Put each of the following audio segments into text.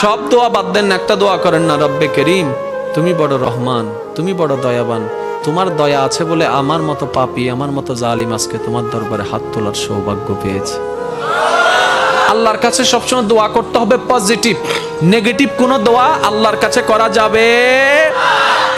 সব দোয়া বাদ দেন, একটা দোয়া করেন না, রব্বে করিম তুমি বড় রহমান, তুমি বড় দয়াবান, তোমার দয়া আছে বলে আমার মতো পাপী, আমার মতো জালিম আজকে তোমার দরবারে হাত তোলার সৌভাগ্য পেয়েছে। আল্লাহর কাছে সবসময় দোয়া করতে হবে পজিটিভ, নেগেটিভ কোনো দোয়া আল্লাহর কাছে করা যাবে।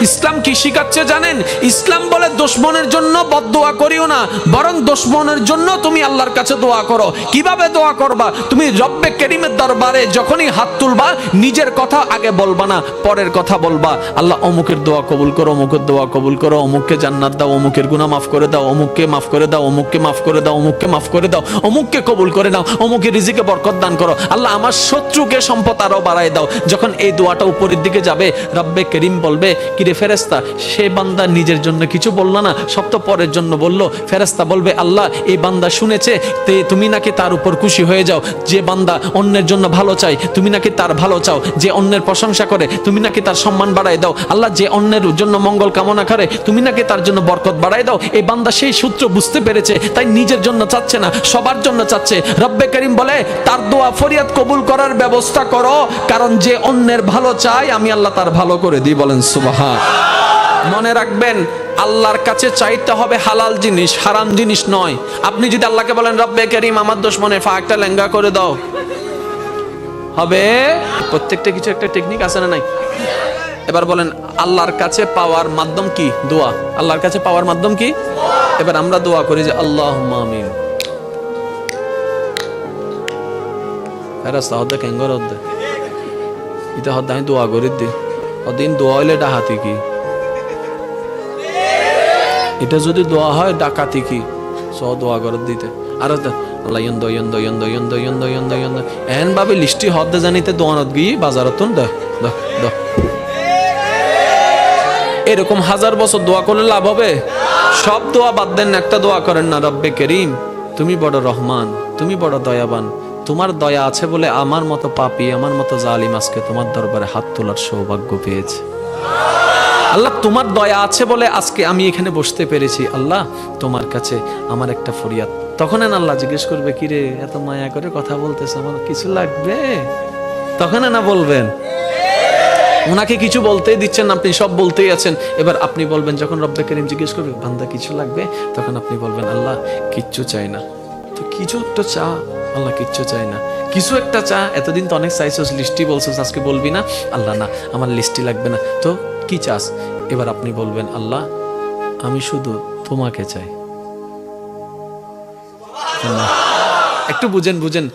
ইসলাম কি শিখাচ্ছে জানেন? ইসলাম বলে দুশমনের জন্য বদদোয়া করিও না, বরং দুশমনের জন্য তুমি আল্লাহর কাছে দোয়া করো। কিভাবে দোয়া করবা? তুমি রব্বে করিমের দরবারে যখনই হাত তুলবা, নিজের কথা আগে বলবা না, পরের কথা বলবা। আল্লাহ অমুকের দোয়া কবুল করো, অমুকের দোয়া কবুল করো, অমুককে জান্নাত দাও, অমুকের গুনাহ মাফ করে দাও, অমুককে মাফ করে দাও, অমুককে মাফ করে দাও, অমুককে মাফ করে দাও, অমুককে কবুল করে নাও, অমুকের রিজিকে বরকত দান করো। আল্লাহ আমার শত্রুকে সম্পদ আরো বাড়ায় দাও। যখন এই দোয়াটা উপরের দিকে যাবে, রব্বে করিম বলবে, কিরে ফেরেশতা, সে বান্দা নিজের জন্য কিছু বলল না, সব তো পরের জন্য বলল। ফেরেশতা বলবে, আল্লাহ এই বান্দা শুনেছে, তুমি নাকি তার উপর খুশি হয়ে যাও। যে বান্দা অন্যের জন্য ভালো চাই, তুমি নাকি তার ভালো চাও। যে অন্যের প্রশংসা করে, তুমি নাকি তার সম্মান বাড়ায় দাও। আল্লাহ যে অন্যের জন্য মঙ্গল কামনা করে, তুমি নাকি তার জন্য বরকত বাড়ায় দাও। এই বান্দা সেই সূত্র বুঝতে পেরেছে, তাই নিজের জন্য চাচ্ছে না, সবার জন্য চাচ্ছে। রব্বে করিম বলে, তার দোয়া ফরিয়াদ কবুল করার ব্যবস্থা করো, কারণ যে অন্যের ভালো চায় আমি আল্লাহ তার ভালো করে দিই। বলেন সুবহান। মনে রাখবেন, আল্লাহর কাছে চাইতে হবে হালাল জিনিস, হারাম জিনিস নয়। আপনি যদি আল্লাহকে বলেন, রব্বে করিম আমার দুশমনের ফাঁকটা লেঙ্গা করে দাও, হবে? প্রত্যেকটা কিছু একটা টেকনিক আছে না নাই? এবার বলেন, আল্লাহর কাছে পাওয়ার মাধ্যম কি? দোয়া। আল্লাহর কাছে পাওয়ার মাধ্যম কি? এবার আমরা দোয়া করি যে আল্লাহুম্মা আমিন। ফেরেশতা হদ্দে কেঙ্গর হদ্দে ইতা হদ্দে আমি দোয়া করি দি অদিন দোয়া হইলে ডাহাতি কি? এটা যদি দোয়া হয় ডাকাতি কি? সো দোয়া করে দিতে আর আল্লাহ ইয়ন্দ ইয়ন্দ ইয়ন্দ ইয়ন্দ ইয়ন্দ ইয়ন্দ ইয়ন্দ এন ভাবে লিস্টি হদ্দে জানিতে দোয়ানত গিয়ে বাজারত দ দ দ এরকম হাজার বছর দোয়া করলে লাভ হবে? সব দোয়া বাদ দেন, একটা দোয়া করেন না, রব্বে করিম তুমি বড় রহমান, তুমি বড় দয়াবান, তোমার দয়া আছে বলে আমার মতো পাপী, আমার মতো জালিম আজকে তোমার দরবারে হাত তোলার সৌভাগ্য পেয়েছে। আল্লাহ তোমার দয়া আছে বলে আজকে আমি এখানে বসতে পেরেছি। আল্লাহ তোমার কাছে আমার একটা ফরিয়াদ। তখন আল্লাহ জিজ্ঞেস করবে, কিরে এত মায়া করে কথা বলতেছ, আমার কিছু লাগবে? তখন না বলবেন, ওনাকে কিছু বলতেই দিচ্ছেন, আপনি সব বলতেই আছেন। এবার আপনি বলবেন, যখন রব্বে করিম জিজ্ঞেস করবে, বান্দা কিছু লাগবে, তখন আপনি বলবেন, আল্লাহ কিচ্ছু চাই না। তো কিছু একটা চা, আল্লাহ কিচ্ছু চাই না, কিছু একটা চা। এতদিন তো অনেক চাইছস, লিস্টি বলছস, আজকে বলবি না? আল্লাহ না, আমার লিস্টি লাগবে না, তো কি চাস? এবার আপনি বলবেন, আল্লাহ আমি শুধু তোমাকে চাই। একটু বুঝেন বুঝেন